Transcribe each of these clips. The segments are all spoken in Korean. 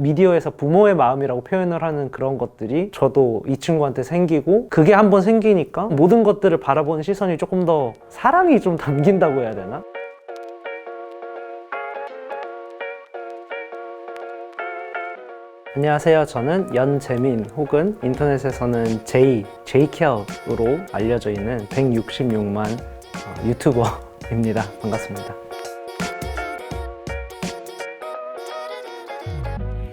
미디어에서 부모의 마음이라고 표현을 하는 그런 것들이 저도 이 친구한테 생기고, 그게 한번 생기니까 모든 것들을 바라보는 시선이 조금 더 사랑이 좀 담긴다고 해야 되나? 안녕하세요. 저는 연재민 혹은 인터넷에서는 제이케어로 알려져 있는 166만 유튜버입니다. 반갑습니다.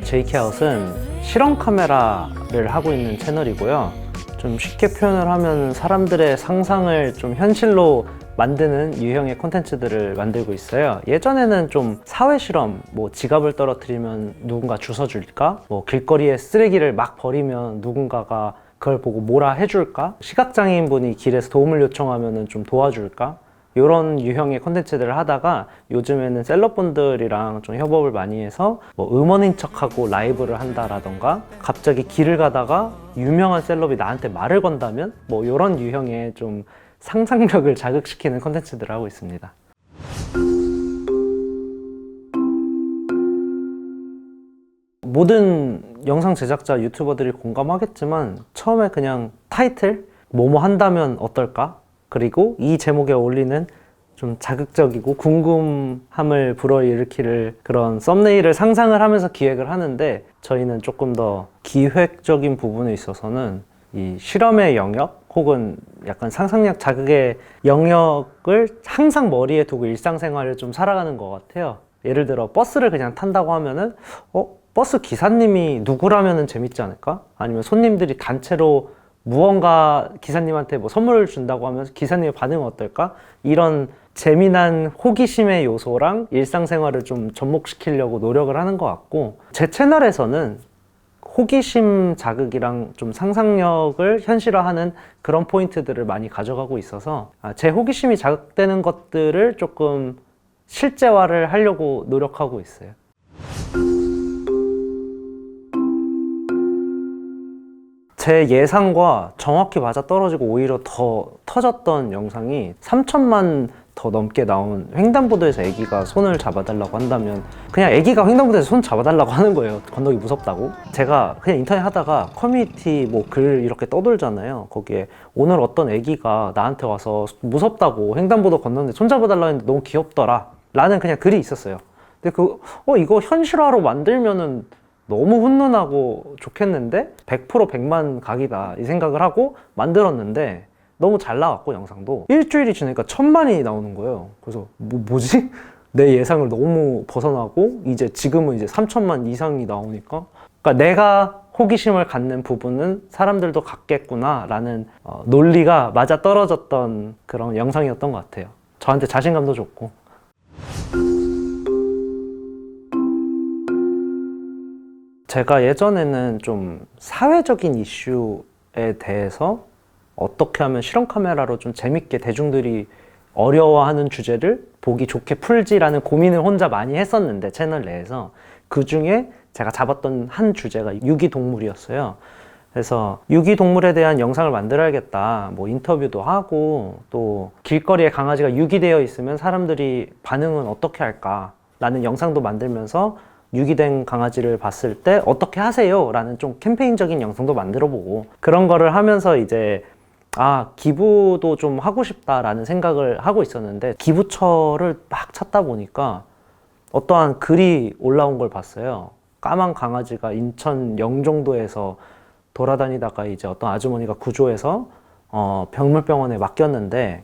제이케어는 실험 카메라를 하고 있는 채널이고요. 좀 쉽게 표현을 하면 사람들의 상상을 좀 현실로 만드는 유형의 콘텐츠들을 만들고 있어요. 예전에는 좀 사회 실험, 뭐 지갑을 떨어뜨리면 누군가 주워줄까? 뭐 길거리에 쓰레기를 막 버리면 누군가가 그걸 보고 뭐라 해줄까? 시각장애인분이 길에서 도움을 요청하면 좀 도와줄까? 이런 유형의 콘텐츠들을 하다가 요즘에는 셀럽분들이랑 좀 협업을 많이 해서 뭐 음원인 척하고 라이브를 한다라던가, 갑자기 길을 가다가 유명한 셀럽이 나한테 말을 건다면 뭐 이런 유형의 좀 상상력을 자극시키는 콘텐츠들을 하고 있습니다. 모든 영상 제작자 유튜버들이 공감하겠지만, 처음에 그냥 타이틀 뭐뭐 한다면 어떨까? 그리고 이 제목에 어울리는 좀 자극적이고 궁금함을 불어일으킬 그런 썸네일을 상상을 하면서 기획을 하는데, 저희는 조금 더 기획적인 부분에 있어서는 이 실험의 영역 혹은 약간 상상력 자극의 영역을 항상 머리에 두고 일상생활을 좀 살아가는 것 같아요. 예를 들어 버스를 그냥 탄다고 하면은 버스 기사님이 누구라면은 재밌지 않을까? 아니면 손님들이 단체로 무언가 기사님한테 뭐 선물을 준다고 하면 기사님의 반응은 어떨까? 이런 재미난 호기심의 요소랑 일상생활을 좀 접목시키려고 노력을 하는 것 같고, 제 채널에서는 호기심 자극이랑 좀 상상력을 현실화하는 그런 포인트들을 많이 가져가고 있어서 제 호기심이 자극되는 것들을 조금 실제화를 하려고 노력하고 있어요. 제 예상과 정확히 맞아떨어지고 오히려 더 터졌던 영상이 3천만 더 넘게 나온, 횡단보도에서 애기가 손을 잡아달라고 한다면 그냥 애기가 횡단보도에서 손 잡아달라고 하는 거예요. 건너기 무섭다고. 제가 그냥 인터넷 하다가 커뮤니티 뭐 글 이렇게 떠돌잖아요. 거기에 오늘 어떤 애기가 나한테 와서 무섭다고 횡단보도 건너는데 손 잡아달라고 했는데 너무 귀엽더라 라는 그냥 글이 있었어요. 근데 이거 현실화로 만들면은 너무 훈훈하고 좋겠는데 100% 100만 각이다 이 생각을 하고 만들었는데, 너무 잘 나왔고 영상도 일주일이 지나니까 1000만이 나오는 거예요. 그래서 뭐지? 내 예상을 너무 벗어나고 지금은 이제 3000만 이상이 나오니까, 그러니까 내가 호기심을 갖는 부분은 사람들도 갖겠구나 라는 논리가 맞아떨어졌던 그런 영상이었던 것 같아요. 저한테 자신감도 줬고. 제가 예전에는 좀 사회적인 이슈에 대해서 어떻게 하면 실험 카메라로 좀 재밌게 대중들이 어려워하는 주제를 보기 좋게 풀지라는 고민을 혼자 많이 했었는데, 채널 내에서 그 중에 제가 잡았던 한 주제가 유기동물이었어요. 그래서 유기동물에 대한 영상을 만들어야겠다, 뭐 인터뷰도 하고, 또 길거리에 강아지가 유기되어 있으면 사람들이 반응은 어떻게 할까 라는 영상도 만들면서 유기된 강아지를 봤을 때 어떻게 하세요? 라는 좀 캠페인적인 영상도 만들어보고, 그런 거를 하면서 이제 기부도 좀 하고 싶다라는 생각을 하고 있었는데, 기부처를 막 찾다 보니까 어떠한 글이 올라온 걸 봤어요. 까만 강아지가 인천 영종도에서 돌아다니다가 이제 어떤 아주머니가 구조해서 동물병원에 맡겼는데,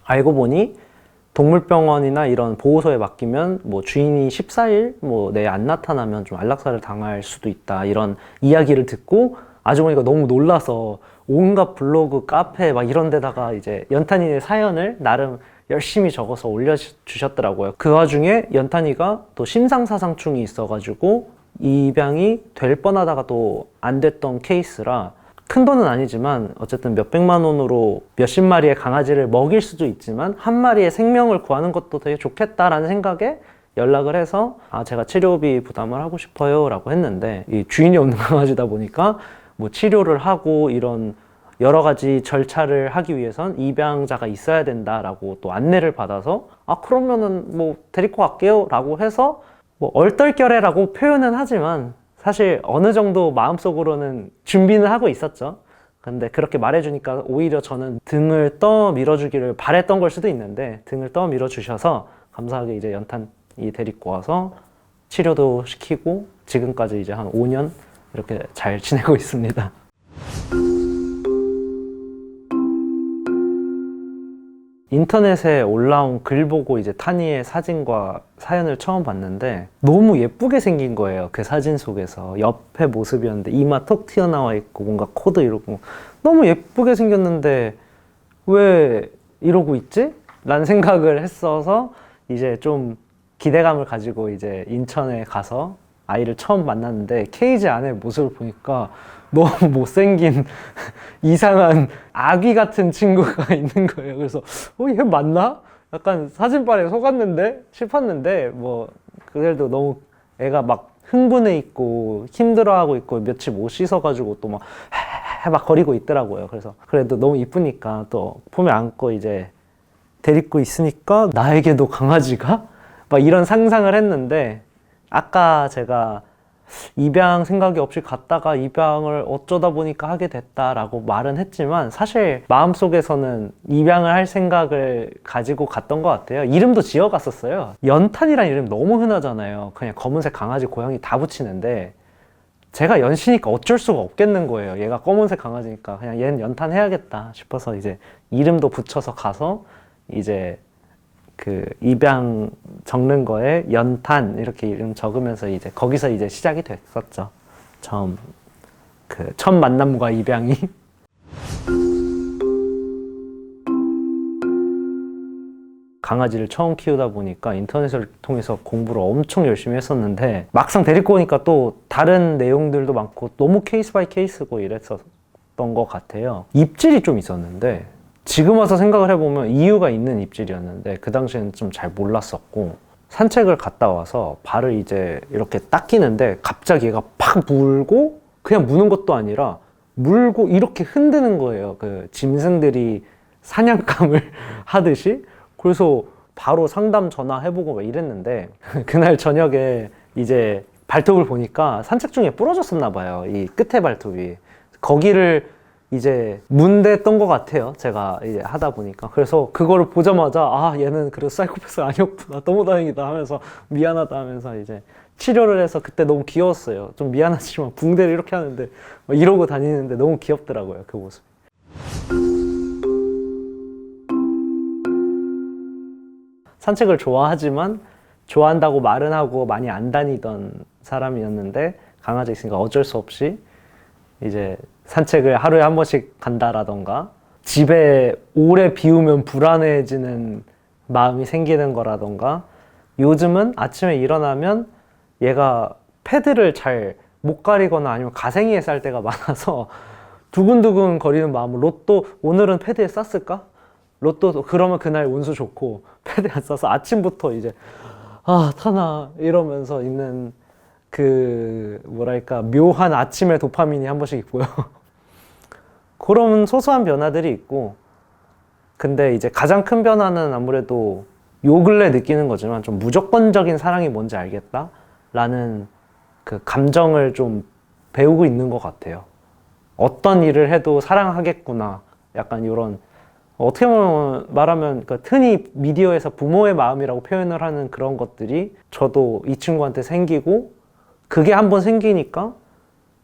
알고 보니 동물병원이나 이런 보호소에 맡기면 뭐 주인이 14일 뭐 내에 안 나타나면 좀 안락사를 당할 수도 있다, 이런 이야기를 듣고 아주머니가 너무 놀라서 온갖 블로그, 카페 막 이런 데다가 이제 연탄이의 사연을 나름 열심히 적어서 올려주셨더라고요. 그 와중에 연탄이가 또 심상사상충이 있어가지고 입양이 될 뻔하다가 또 안 됐던 케이스라, 큰 돈은 아니지만 어쨌든 몇백만 원으로 몇십 마리의 강아지를 먹일 수도 있지만 한 마리의 생명을 구하는 것도 되게 좋겠다라는 생각에 연락을 해서 제가 치료비 부담을 하고 싶어요 라고 했는데, 이 주인이 없는 강아지다 보니까 뭐 치료를 하고 이런 여러 가지 절차를 하기 위해선 입양자가 있어야 된다라고 또 안내를 받아서 그러면은 뭐 데리고 갈게요 라고 해서 뭐 얼떨결에라고 표현은 하지만 사실 어느 정도 마음속으로는 준비는 하고 있었죠. 근데 그렇게 말해주니까 오히려 저는 등을 떠 밀어주기를 바랬던 걸 수도 있는데 등을 떠 밀어주셔서 감사하게 이제 연탄이 데리고 와서 치료도 시키고 지금까지 이제 한 5년 이렇게 잘 지내고 있습니다. 인터넷에 올라온 글 보고 이제 타니의 사진과 사연을 처음 봤는데 너무 예쁘게 생긴 거예요. 그 사진 속에서 옆에 모습이었는데 이마 톡 튀어나와 있고 뭔가 코도 이러고 너무 예쁘게 생겼는데 왜 이러고 있지? 라는 생각을 했어서 이제 좀 기대감을 가지고 이제 인천에 가서 아이를 처음 만났는데 케이지 안에 모습을 보니까 너무 못생긴 이상한 아귀 같은 친구가 있는 거예요. 그래서 얘 맞나? 약간 사진빨에 속았는데 싶었는데 뭐 그래도 너무 애가 막 흥분해 있고 힘들어하고 있고 며칠 못 씻어가지고 또 막 거리고 있더라고요. 그래서 그래도 너무 이쁘니까 또 품에 안고 이제 데리고 있으니까 나에게도 강아지가? 막 이런 상상을 했는데 아까 제가 입양 생각이 없이 갔다가 입양을 어쩌다 보니까 하게 됐다라고 말은 했지만 사실 마음속에서는 입양을 할 생각을 가지고 갔던 것 같아요. 이름도 지어갔었어요. 연탄이라는 이름 너무 흔하잖아요. 그냥 검은색 강아지, 고양이 다 붙이는데 제가 연시니까 어쩔 수가 없겠는 거예요. 얘가 검은색 강아지니까 그냥 얘는 연탄 해야겠다 싶어서 이제 이름도 붙여서 가서 이제 그 입양 적는 거에 연탄 이렇게 이름 적으면서 이제 거기서 이제 시작이 됐었죠. 첫 만남과 입양이. 강아지를 처음 키우다 보니까 인터넷을 통해서 공부를 엄청 열심히 했었는데 막상 데리고 오니까 또 다른 내용들도 많고 너무 케이스 바이 케이스고 이랬었던 것 같아요. 입질이 좀 있었는데 지금 와서 생각을 해보면 이유가 있는 입질이었는데 그 당시에는 좀 잘 몰랐었고 산책을 갔다 와서 발을 이제 이렇게 닦이는데 갑자기 얘가 팍 물고 그냥 무는 것도 아니라 물고 이렇게 흔드는 거예요. 그 짐승들이 사냥감을 하듯이. 그래서 바로 상담 전화해보고 막 이랬는데 그날 저녁에 이제 발톱을 보니까 산책 중에 부러졌었나 봐요. 이 끝에 발톱이. 거기를 이제 문댔던 것 같아요. 제가 이제 하다 보니까. 그래서 그거를 보자마자 얘는 그래도 사이코패스 아니었구나. 너무 다행이다 하면서 미안하다 하면서 이제 치료를 해서 그때 너무 귀여웠어요. 좀 미안하지만 붕대를 이렇게 하는데 막 이러고 다니는데 너무 귀엽더라고요. 그 모습이. 산책을 좋아하지만 좋아한다고 말은 하고 많이 안 다니던 사람이었는데 강아지 있으니까 어쩔 수 없이 이제 산책을 하루에 한 번씩 간다라던가 집에 오래 비우면 불안해지는 마음이 생기는 거라던가 요즘은 아침에 일어나면 얘가 패드를 잘 못 가리거나 아니면 가생이에 쌀 때가 많아서 두근두근 거리는 마음으로 로또 오늘은 패드에 쌌을까? 로또 그러면 그날 운수 좋고 패드 안 싸서 아침부터 이제 타나 이러면서 있는 그 뭐랄까 묘한 아침의 도파민이 한 번씩 있고요. 그런 소소한 변화들이 있고 근데 이제 가장 큰 변화는 아무래도 요 근래 느끼는 거지만 좀 무조건적인 사랑이 뭔지 알겠다 라는 그 감정을 좀 배우고 있는 것 같아요. 어떤 일을 해도 사랑하겠구나 약간 이런 어떻게 말하면 그러니까 흔히 미디어에서 부모의 마음이라고 표현을 하는 그런 것들이 저도 이 친구한테 생기고 그게 한번 생기니까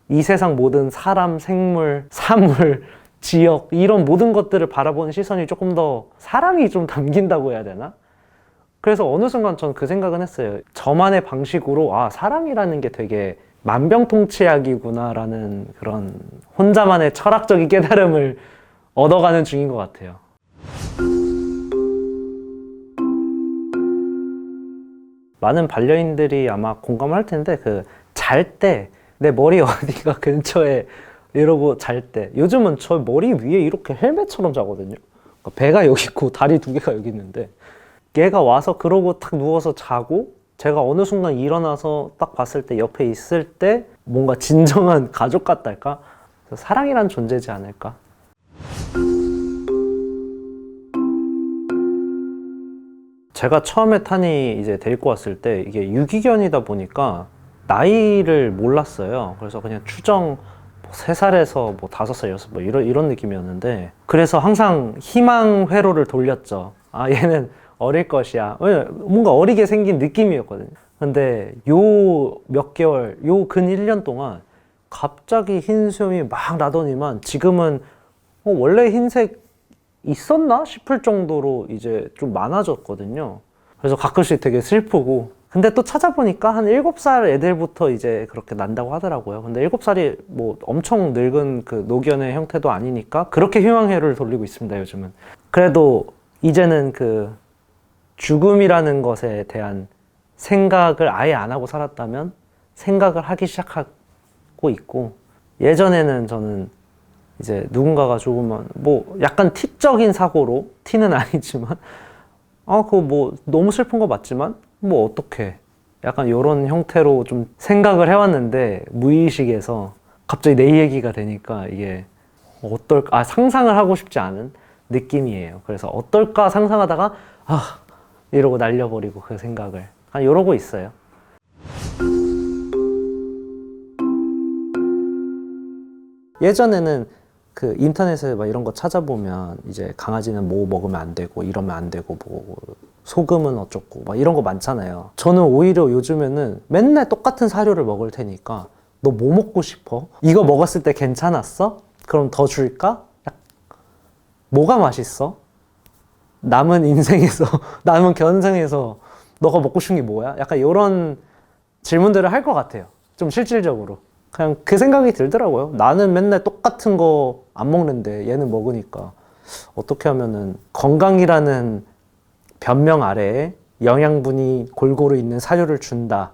이 세상 모든 사람, 생물, 사물, 지역 이런 모든 것들을 바라보는 시선이 조금 더 사랑이 좀 담긴다고 해야 되나? 그래서 어느 순간 전 그 생각은 했어요. 저만의 방식으로 사랑이라는 게 되게 만병통치약이구나 라는 그런 혼자만의 철학적인 깨달음을 얻어가는 중인 것 같아요. 많은 반려인들이 아마 공감할 텐데 잘 때 내 머리 어디가 근처에 이러고 잘 때 요즘은 저 머리 위에 이렇게 헬멧처럼 자거든요. 그러니까 배가 여기 있고 다리 두 개가 여기 있는데 얘가 와서 그러고 탁 누워서 자고 제가 어느 순간 일어나서 딱 봤을 때 옆에 있을 때 뭔가 진정한 가족 같달까? 사랑이란 존재지 않을까? 제가 처음에 탄이 이제 데리고 왔을 때 이게 유기견이다 보니까 나이를 몰랐어요. 그래서 그냥 추정 3살에서 뭐 5살, 6살 뭐 이런 느낌이었는데, 그래서 항상 희망 회로를 돌렸죠. 아, 얘는 어릴 것이야. 뭔가 어리게 생긴 느낌이었거든요. 근데 요 몇 개월, 요 근 1년 동안 갑자기 흰 수염이 막 나더니만 지금은 원래 흰색 있었나 싶을 정도로 이제 좀 많아졌거든요. 그래서 가끔씩 되게 슬프고, 근데 또 찾아보니까 한 7살 애들부터 이제 그렇게 난다고 하더라고요. 근데 7살이 뭐 엄청 늙은 그 노견의 형태도 아니니까 그렇게 희망회로를 돌리고 있습니다, 요즘은. 그래도 이제는 그 죽음이라는 것에 대한 생각을 아예 안 하고 살았다면 생각을 하기 시작하고 있고, 예전에는 저는 이제 누군가가 죽으면 뭐 약간 티적인 사고로, 티는 아니지만 그거 뭐 너무 슬픈 거 맞지만 뭐 어떡해, 약간 이런 형태로 좀 생각을 해왔는데, 무의식에서 갑자기 내 얘기가 되니까 이게 어떨까, 상상을 하고 싶지 않은 느낌이에요. 그래서 어떨까 상상하다가 이러고 날려버리고 그 생각을 이러고 있어요. 예전에는 그 인터넷에 막 이런 거 찾아보면 이제 강아지는 뭐 먹으면 안 되고 이러면 안 되고 뭐 소금은 어쩌고 막 이런 거 많잖아요. 저는 오히려 요즘에는 맨날 똑같은 사료를 먹을 테니까 너 뭐 먹고 싶어? 이거 먹었을 때 괜찮았어? 그럼 더 줄까? 뭐가 맛있어? 남은 인생에서 남은 견생에서 너가 먹고 싶은 게 뭐야? 약간 이런 질문들을 할 것 같아요. 좀 실질적으로. 그냥 그 생각이 들더라고요. 나는 맨날 똑같은 거 안 먹는데 얘는 먹으니까 어떻게 하면은 건강이라는 변명 아래에 영양분이 골고루 있는 사료를 준다로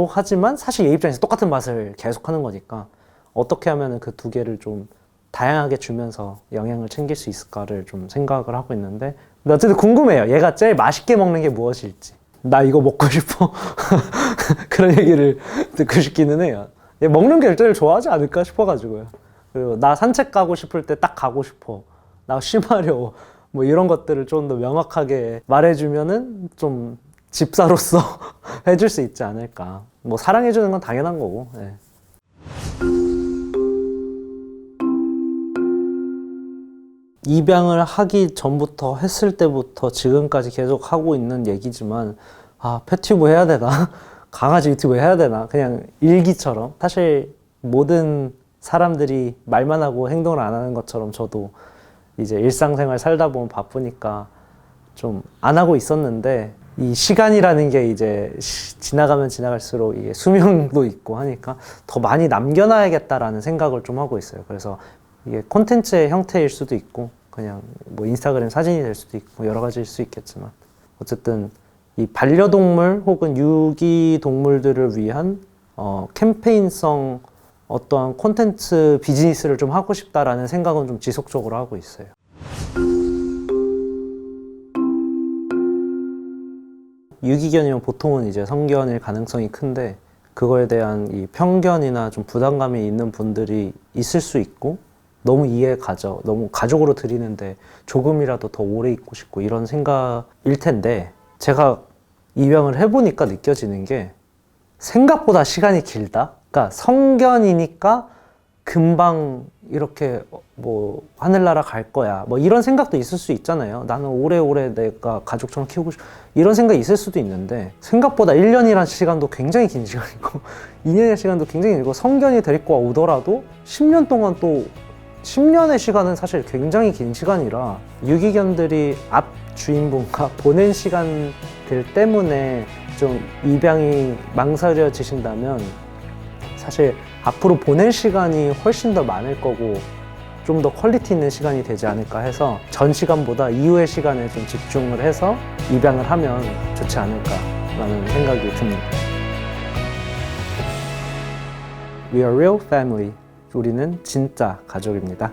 하지만 사실 얘 입장에서 똑같은 맛을 계속 하는 거니까 어떻게 하면은 그 두 개를 좀 다양하게 주면서 영양을 챙길 수 있을까를 좀 생각을 하고 있는데, 근데 어쨌든 궁금해요. 얘가 제일 맛있게 먹는 게 무엇일지. 나 이거 먹고 싶어. 그런 얘기를 듣고 싶기는 해요. 얘 먹는 게 제일 좋아하지 않을까 싶어가지고요. 그리고 나 산책 가고 싶을 때 딱 가고 싶어. 나 쉬마려. 뭐 이런 것들을 좀 더 명확하게 말해주면은 좀 집사로서 해줄 수 있지 않을까. 뭐 사랑해주는 건 당연한 거고. 네. 입양을 하기 전부터, 했을 때부터 지금까지 계속 하고 있는 얘기지만, 펫튜브 해야 되나? 강아지 유튜브 해야 되나? 그냥 일기처럼. 사실 모든 사람들이 말만 하고 행동을 안 하는 것처럼 저도 이제 일상생활 살다 보면 바쁘니까 좀 안 하고 있었는데, 이 시간이라는 게 이제 지나가면 지나갈수록 이게 수명도 있고 하니까 더 많이 남겨놔야겠다라는 생각을 좀 하고 있어요. 그래서 이게 콘텐츠의 형태일 수도 있고 그냥 뭐 인스타그램 사진이 될 수도 있고 여러 가지일 수 있겠지만, 어쨌든 이 반려동물 혹은 유기동물들을 위한 캠페인성 어떠한 콘텐츠 비즈니스를 좀 하고 싶다라는 생각은 좀 지속적으로 하고 있어요. 유기견이면 보통은 이제 성견일 가능성이 큰데, 그거에 대한 이 편견이나 좀 부담감이 있는 분들이 있을 수 있고, 너무 이해 가죠. 너무 가족으로 들이는데 조금이라도 더 오래 있고 싶고 이런 생각일 텐데, 제가 입양을 해보니까 느껴지는 게 생각보다 시간이 길다? 그러니까 성견이니까 금방 이렇게 뭐 하늘나라 갈 거야 뭐 이런 생각도 있을 수 있잖아요. 나는 오래오래 내가 가족처럼 키우고 싶어 이런 생각이 있을 수도 있는데, 생각보다 1년이라는 시간도 굉장히 긴 시간이고 2년의 시간도 굉장히 길고, 성견이 데리고 오더라도 10년 동안 또 10년의 시간은 사실 굉장히 긴 시간이라, 유기견들이 앞 주인분과 보낸 시간들 때문에 좀 입양이 망설여지신다면 사실 앞으로 보낼 시간이 훨씬 더 많을 거고 좀 더 퀄리티 있는 시간이 되지 않을까 해서 전 시간보다 이후의 시간에 좀 집중을 해서 입양을 하면 좋지 않을까라는 생각이 듭니다. We are real family. 우리는 진짜 가족입니다.